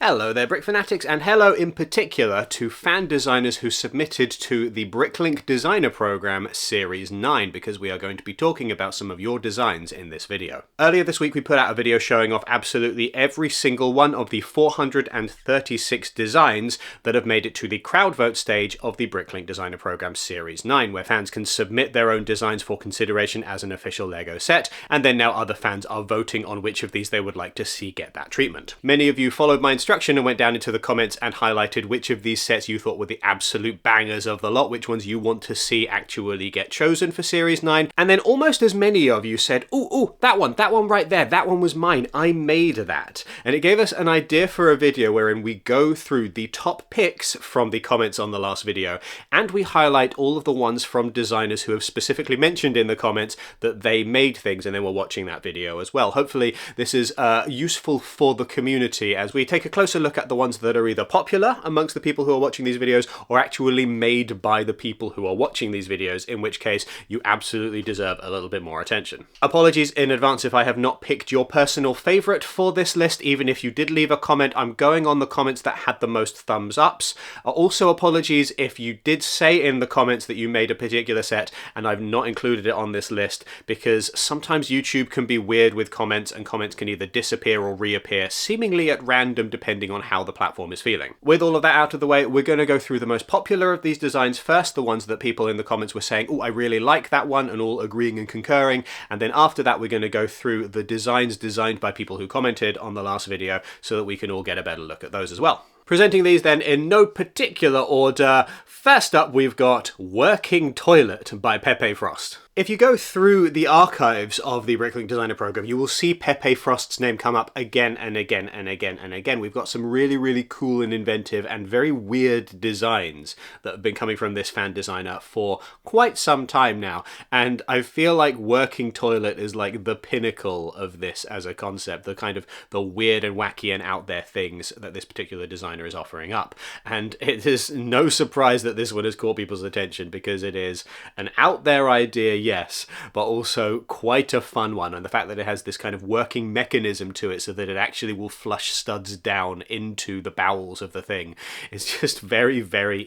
Hello there, Brick Fanatics, and hello in particular to fan designers who submitted to the BrickLink Designer Program Series 9, because we are going to be talking about some of your designs in this video. Earlier this week we put out a video showing off absolutely every single one of the 436 designs that have made it to the crowd vote stage of the BrickLink Designer Program Series 9, where fans can submit their own designs for consideration as an official LEGO set, and then now other fans are voting on which of these they would like to see get that treatment. Many of you followed my instructions and went down into the comments and highlighted which of these sets you thought were the absolute bangers of the lot, which ones you want to see actually get chosen for Series 9, and then almost as many of you said, ooh, that one right there, that one was mine, I made that. And it gave us an idea for a video wherein we go through the top picks from the comments on the last video, and we highlight all of the ones from designers who have specifically mentioned in the comments that they made things and they were watching that video as well. Hopefully this is useful for the community as we take a closer look at the ones that are either popular amongst the people who are watching these videos or actually made by the people who are watching these videos, in which case you absolutely deserve a little bit more attention. Apologies in advance if I have not picked your personal favourite for this list. Even if you did leave a comment, I'm going on the comments that had the most thumbs ups. Also apologies if you did say in the comments that you made a particular set and I've not included it on this list, because sometimes YouTube can be weird with comments and comments can either disappear or reappear seemingly at random depending on how the platform is feeling. With all of that out of the way, we're going to go through the most popular of these designs first, the ones that people in the comments were saying, oh, I really like that one, and all agreeing and concurring, and then after that we're going to go through the designs designed by people who commented on the last video so that we can all get a better look at those as well. Presenting these then in no particular order, first up we've got Working Toilet by Pepe Frost. If you go through the archives of the BrickLink Designer Program, you will see Pepe Frost's name come up again and again and again and again. We've got some really cool and inventive and very weird designs that have been coming from this fan designer for quite some time now, and I feel like Working Toilet is like the pinnacle of this as a concept, the kind of the weird and wacky and out there things that this particular designer is offering up. And it is no surprise that this one has caught people's attention, because it is an out there idea, yes, but also quite a fun one, and the fact that it has this kind of working mechanism to it so that it actually will flush studs down into the bowels of the thing is just very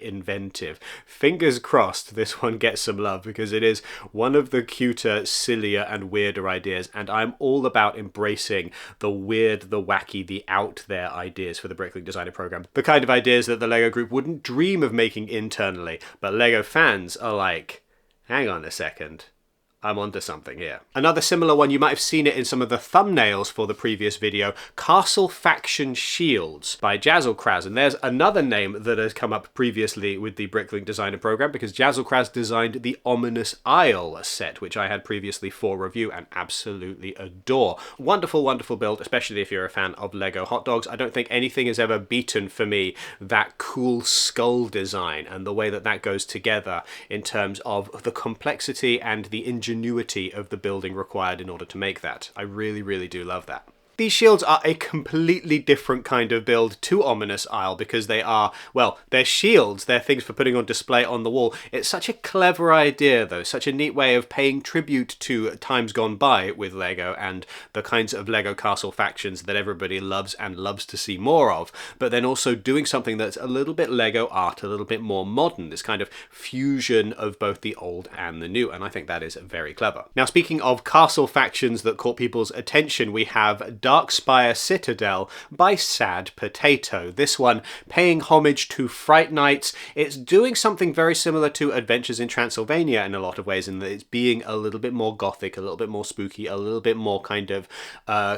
inventive. Fingers crossed this one gets some love, because it is one of the cuter, sillier and weirder ideas, and I'm all about embracing the weird, the wacky, the out there ideas for the BrickLink Designer Program. The kind of ideas that the LEGO group wouldn't dream of making internally, but LEGO fans are like, hang on a second, I'm onto something here. Another similar one, you might have seen it in some of the thumbnails for the previous video, Castle Faction Shields by Jazzlecraz. And there's another name that has come up previously with the BrickLink Designer Program, because Jazzlecraz designed the Ominous Isle set, which I had previously for review and absolutely adore. Wonderful build, especially if you're a fan of Lego hot dogs. I don't think anything has ever beaten for me that cool skull design and the way that that goes together in terms of the complexity and the ingenuity of the building required in order to make that. I really do love that. These shields are a completely different kind of build to Ominous Isle, because they are, well, they're shields, they're things for putting on display on the wall. It's such a clever idea though, such a neat way of paying tribute to times gone by with Lego and the kinds of Lego castle factions that everybody loves and loves to see more of, but then also doing something that's a little bit Lego art, a little bit more modern, this kind of fusion of both the old and the new, and I think that is very clever. Now, speaking of castle factions that caught people's attention, we have Darkspire Citadel by Sad Potato. This one paying homage to Fright Nights. It's doing something very similar to Adventures in Transylvania in a lot of ways, in that it's being a little bit more gothic, a little bit more spooky, a little bit more kind of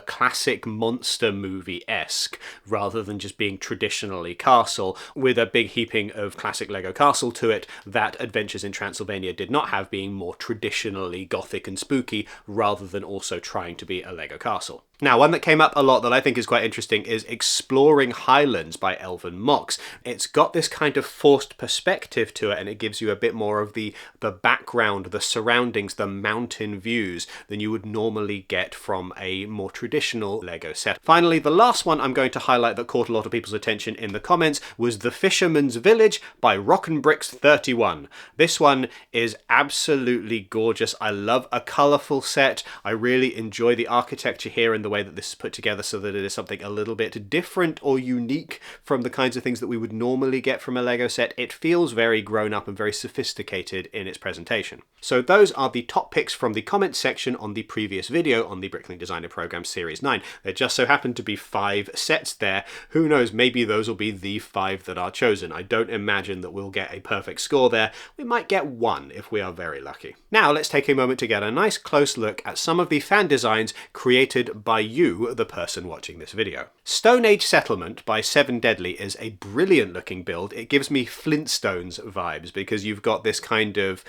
classic monster movie-esque, rather than just being traditionally castle, with a big heaping of classic Lego castle to it that Adventures in Transylvania did not have, being more traditionally gothic and spooky, rather than also trying to be a Lego castle. Now, one that came up a lot that I think is quite interesting is Exploring Highlands by Elven Mox. It's got this kind of forced perspective to it, and it gives you a bit more of the background, the surroundings, the mountain views than you would normally get from a more traditional Lego set. Finally, the last one I'm going to highlight that caught a lot of people's attention in the comments was The Fisherman's Village by Rock'n'Bricks31. This one is absolutely gorgeous. I love a colourful set. I really enjoy the architecture here and the way that this is put together so that it is something a little bit different or unique from the kinds of things that we would normally get from a Lego set. It feels very grown up and very sophisticated in its presentation. So those are the top picks from the comments section on the previous video on the BrickLink Designer Program Series 9. There just so happened to be 5 sets there. Who knows, maybe those will be the 5 that are chosen. I don't imagine that we'll get a perfect score there. We might get 1 if we are very lucky. Now let's take a moment to get a nice close look at some of the fan designs created by you, the person watching this video. Stone Age Settlement by 7 Deadly is a brilliant looking build. It gives me Flintstones vibes because you've got this kind of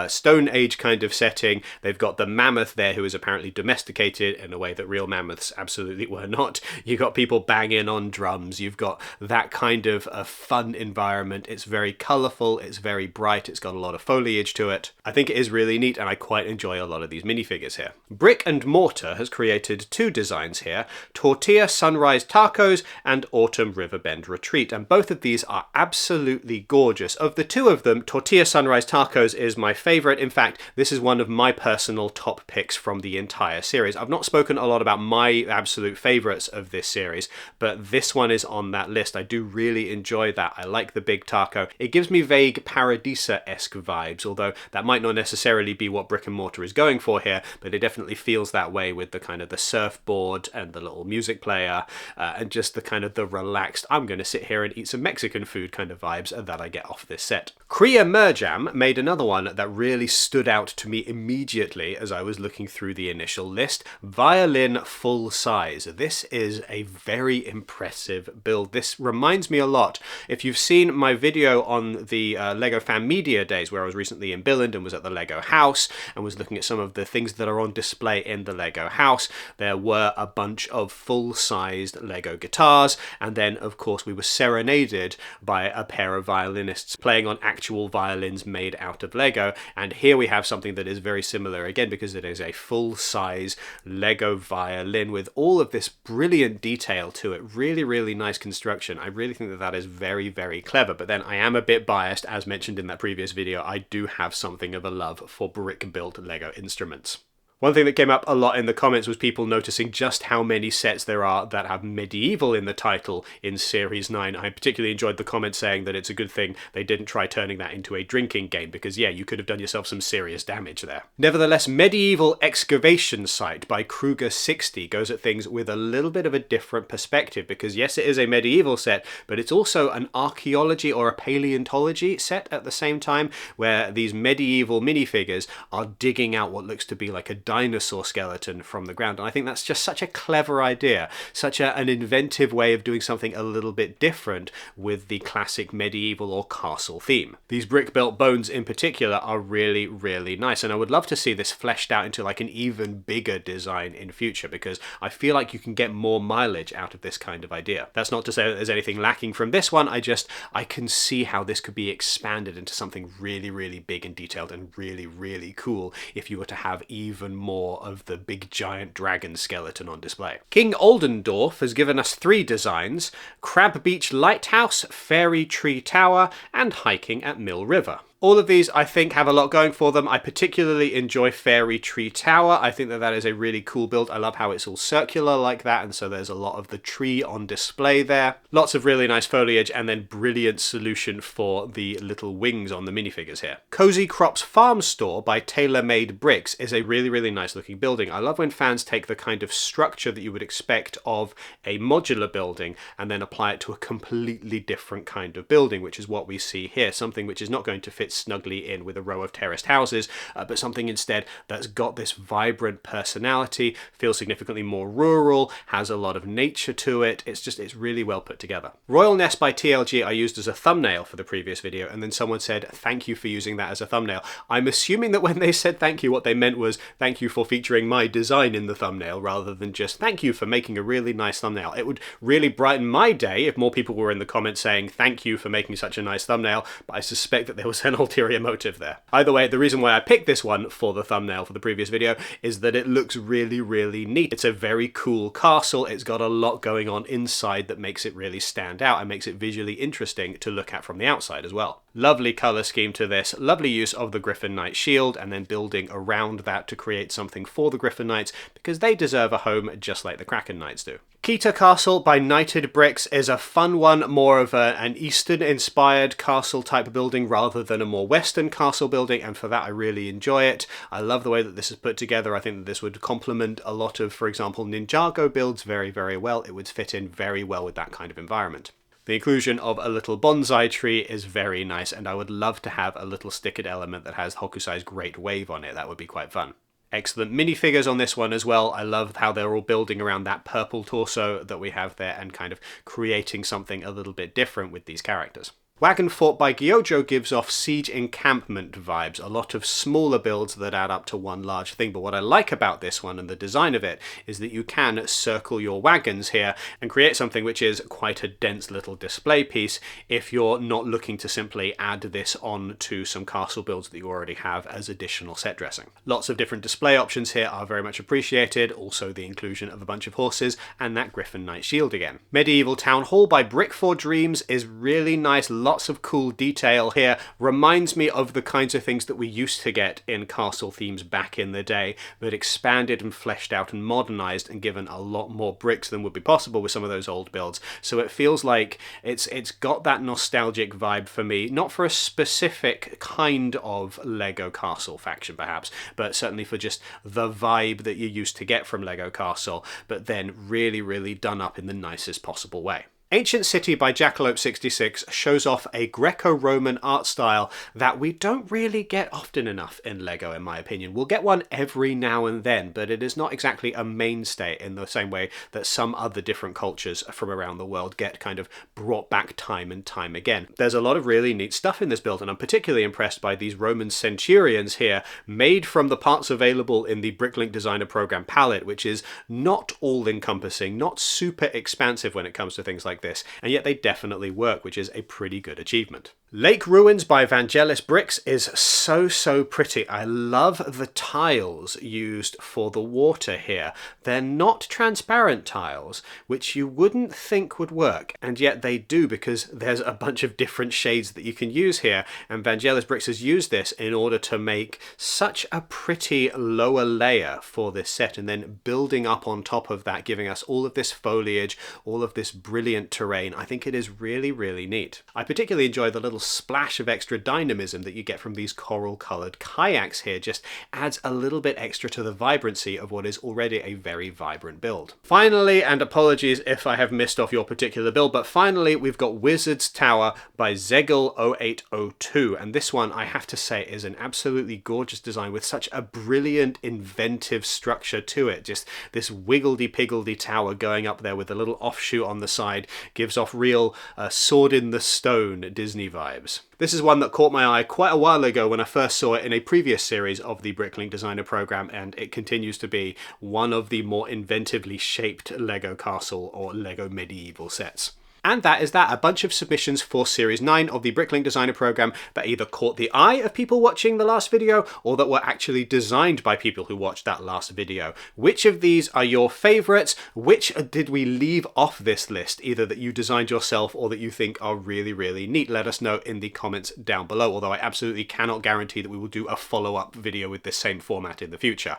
Stone Age kind of setting. They've got the mammoth there who is apparently domesticated in a way that real mammoths absolutely were not. You've got people banging on drums. You've got that kind of a fun environment. It's very colourful. It's very bright. It's got a lot of foliage to it. I think it is really neat and I quite enjoy a lot of these minifigures here. Brick and Mortar has created 2 designs here, Tortilla Sunrise Tacos and Autumn Riverbend Retreat, and both of these are absolutely gorgeous. Of the 2 of them, Tortilla Sunrise Tacos is my favourite. In fact, this is one of my personal top picks from the entire series. I've not spoken a lot about my absolute favourites of this series, but this one is on that list. I do really enjoy that. I like the big taco. It gives me vague Paradisa-esque vibes, although that might not necessarily be what Brick and Mortar is going for here, but it definitely feels that way with the kind of the surfboard and the little music player and just the kind of the relaxed, I'm going to sit here and eat some Mexican food kind of vibes that I get off this set. Kriya Merjam made another one that really stood out to me immediately as I was looking through the initial list. Violin Full Size. This is a very impressive build. This reminds me a lot. If you've seen my video on the LEGO Fan Media Days where I was recently in Billund and was at the LEGO house and was looking at some of the things that are on display in the LEGO house, there were a bunch of full-sized LEGO guitars, and then of course we were serenaded by a pair of violinists playing on actual violins made out of LEGO, and here we have something that is very similar again because it is a full-size LEGO violin with all of this brilliant detail to it. Really, really nice construction. I really think that that is very, very clever, but then I am a bit biased. As mentioned in that previous video, I do have something of a love for brick-built LEGO instruments. One thing that came up a lot in the comments was people noticing just how many sets there are that have medieval in the title in Series 9. I particularly enjoyed the comment saying that it's a good thing they didn't try turning that into a drinking game because, yeah, you could have done yourself some serious damage there. Nevertheless, Medieval Excavation Site by Kruger60 goes at things with a little bit of a different perspective because, yes, it is a medieval set, but it's also an archaeology or a paleontology set at the same time where these medieval minifigures are digging out what looks to be like a dinosaur skeleton from the ground, and I think that's just such a clever idea, such an inventive way of doing something a little bit different with the classic medieval or castle theme. These brick-built bones in particular are really, really nice, and I would love to see this fleshed out into like an even bigger design in future because I feel like you can get more mileage out of this kind of idea. That's not to say that there's anything lacking from this one, I can see how this could be expanded into something really, really big and detailed and really, really cool if you were to have even more of the big giant dragon skeleton on display. King Oldendorf has given us 3 designs: Crab Beach Lighthouse, Fairy Tree Tower, and Hiking at Mill River. All of these, I think, have a lot going for them. I particularly enjoy Fairy Tree Tower. I think that that is a really cool build. I love how it's all circular like that, and so there's a lot of the tree on display there. Lots of really nice foliage, and then brilliant solution for the little wings on the minifigures here. Cozy Crops Farm Store by Tailor Made Bricks is a really, really nice looking building. I love when fans take the kind of structure that you would expect of a modular building and then apply it to a completely different kind of building, which is what we see here. Something which is not going to fit snugly in with a row of terraced houses, but something instead that's got this vibrant personality, feels significantly more rural, has a lot of nature to it. It's really well put together. Royal Nest by TLG I used as a thumbnail for the previous video, and then someone said thank you for using that as a thumbnail. I'm assuming that when they said thank you, what they meant was thank you for featuring my design in the thumbnail rather than just thank you for making a really nice thumbnail. It would really brighten my day if more people were in the comments saying thank you for making such a nice thumbnail, but I suspect that there was an ulterior motive there. Either way, the reason why I picked this one for the thumbnail for the previous video is that it looks really, really neat. It's a very cool castle. It's got a lot going on inside that makes it really stand out and makes it visually interesting to look at from the outside as well. Lovely colour scheme to this, lovely use of the Griffin Knight shield, and then building around that to create something for the Griffin Knights, because they deserve a home just like the Kraken Knights do. Kita Castle by Knighted Bricks is a fun one, more of an Eastern-inspired castle type building rather than a more Western castle building, and for that I really enjoy it. I love the way that this is put together. I think that this would complement a lot of, for example, Ninjago builds very, very well. It would fit in very well with that kind of environment. The inclusion of a little bonsai tree is very nice, and I would love to have a little stickered element that has Hokusai's Great Wave on it. That would be quite fun. Excellent minifigures on this one as well. I love how they're all building around that purple torso that we have there and kind of creating something a little bit different with these characters. Wagon Fort by Gyojo gives off siege encampment vibes, a lot of smaller builds that add up to one large thing, but what I like about this one and the design of it is that you can circle your wagons here and create something which is quite a dense little display piece if you're not looking to simply add this on to some castle builds that you already have as additional set dressing. Lots of different display options here are very much appreciated, also the inclusion of a bunch of horses and that Griffin Knight shield again. Medieval Town Hall by Brick for Dreams is really nice. Lots of cool detail here. Reminds me of the kinds of things that we used to get in castle themes back in the day, but expanded and fleshed out and modernized and given a lot more bricks than would be possible with some of those old builds. So it feels like it's got that nostalgic vibe for me, not for a specific kind of Lego Castle faction perhaps, but certainly for just the vibe that you used to get from Lego Castle, but then really, really done up in the nicest possible way. Ancient City by Jackalope66 shows off a Greco-Roman art style that we don't really get often enough in LEGO, in my opinion. We'll get one every now and then, but it is not exactly a mainstay in the same way that some other different cultures from around the world get kind of brought back time and time again. There's a lot of really neat stuff in this build, and I'm particularly impressed by these Roman centurions here, made from the parts available in the BrickLink Designer Program palette, which is not all-encompassing, not super expansive when it comes to things like this, and yet they definitely work, which is a pretty good achievement. Lake Ruins by Vangelis Bricks is so pretty. I love the tiles used for the water here. They're not transparent tiles, which you wouldn't think would work, and yet they do, because there's a bunch of different shades that you can use here, and Vangelis Bricks has used this in order to make such a pretty lower layer for this set, and then building up on top of that, giving us all of this foliage, all of this brilliant terrain. I think it is really, really neat. I particularly enjoy the little splash of extra dynamism that you get from these coral colored kayaks here. Just adds a little bit extra to the vibrancy of what is already a very vibrant build. Finally, and apologies if I have missed off your particular build, but finally we've got Wizard's Tower by Zegel0802, and this one I have to say is an absolutely gorgeous design with such a brilliant inventive structure to it. Just this wiggledy-piggledy tower going up there with a little offshoot on the side gives off real sword in the stone Disney vibes. This is one that caught my eye quite a while ago when I first saw it in a previous series of the BrickLink Designer Program, and it continues to be one of the more inventively shaped Lego Castle or Lego Medieval sets. And that is that, a bunch of submissions for Series 9 of the BrickLink Designer Program that either caught the eye of people watching the last video or that were actually designed by people who watched that last video. Which of these are your favourites? Which did we leave off this list, either that you designed yourself or that you think are really, really neat? Let us know in the comments down below, although I absolutely cannot guarantee that we will do a follow-up video with this same format in the future.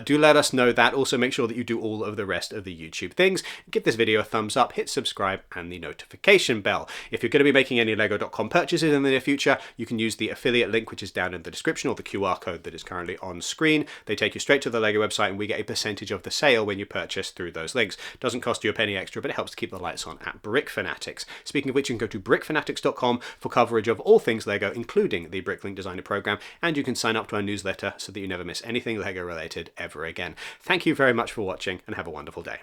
Do let us know that. Also make sure that you do all of the rest of the YouTube things. Give this video a thumbs up, hit subscribe and the notification bell. If you're going to be making any lego.com purchases in the near future, you can use the affiliate link which is down in the description, or the QR code that is currently on screen. They take you straight to the Lego website and we get a percentage of the sale when you purchase through those links. Doesn't cost you a penny extra, but it helps to keep the lights on at Brick Fanatics. Speaking of which, you can go to brickfanatics.com for coverage of all things Lego, including the BrickLink Designer Program, and you can sign up to our newsletter so that you never miss anything Lego related ever again. Thank you very much for watching and have a wonderful day.